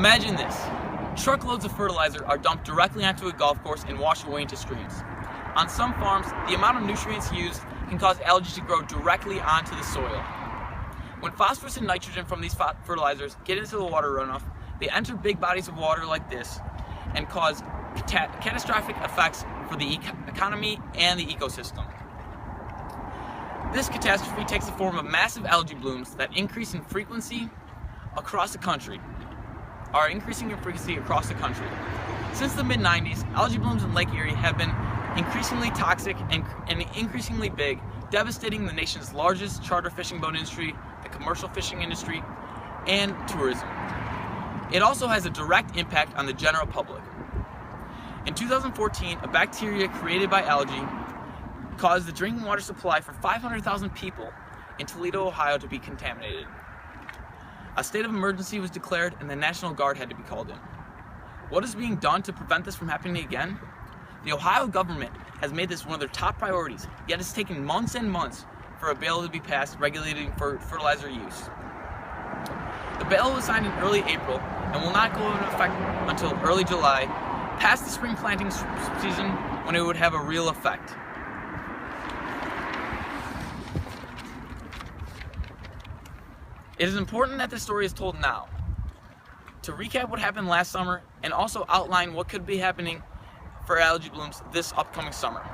Imagine this. Truckloads of fertilizer are dumped directly onto a golf course and washed away into streams. On some farms, the amount of nutrients used can cause algae to grow directly onto the soil. When phosphorus and nitrogen from these fertilizers get into the water runoff, they enter big bodies of water like this and cause catastrophic effects for the economy and the ecosystem. This catastrophe takes the form of massive algae blooms that increase in frequency across the country. Since the mid-90s, algae blooms in Lake Erie have been increasingly toxic and increasingly big, devastating the nation's largest charter fishing boat industry, the commercial fishing industry, and tourism. It also has a direct impact on the general public. In 2014, a bacteria created by algae caused the drinking water supply for 500,000 people in Toledo, Ohio to be contaminated. A state of emergency was declared and the National Guard had to be called in. What is being done to prevent this from happening again? The Ohio government has made this one of their top priorities, yet it's taken months and months for a bill to be passed regulating fertilizer use. The bill was signed in early April and will not go into effect until early July, past the spring planting season when it would have a real effect. It is important that this story is told now, to recap what happened last summer and also outline what could be happening for algae blooms this upcoming summer.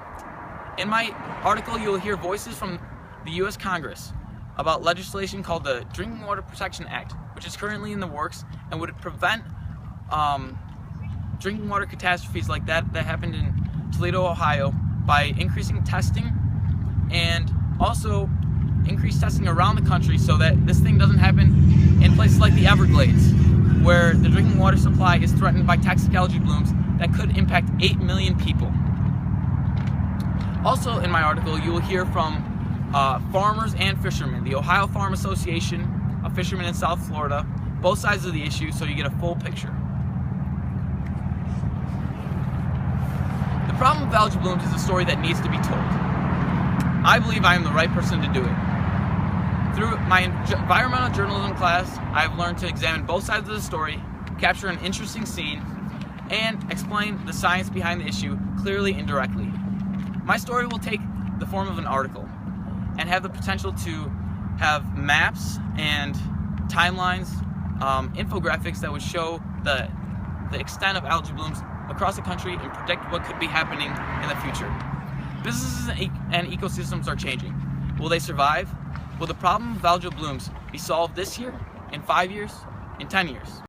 In my article, you will hear voices from the U.S. Congress about legislation called the Drinking Water Protection Act, which is currently in the works and would prevent drinking water catastrophes like that happened in Toledo, Ohio, by increasing testing and also increase testing around the country so that this thing doesn't happen in places like the Everglades, where the drinking water supply is threatened by toxic algae blooms that could impact 8 million people. Also in my article, you will hear from farmers and fishermen, the Ohio Farm Association of Fishermen in South Florida, both sides of the issue so you get a full picture. The problem of algae blooms is a story that needs to be told. I believe I am the right person to do it. Through my environmental journalism class, I've learned to examine both sides of the story, capture an interesting scene, and explain the science behind the issue clearly and directly. My story will take the form of an article and have the potential to have maps and timelines, infographics that would show the extent of algae blooms across the country and predict what could be happening in the future. Businesses and ecosystems are changing. Will they survive? Will the problem of algal blooms be solved this year, in 5 years, in 10 years?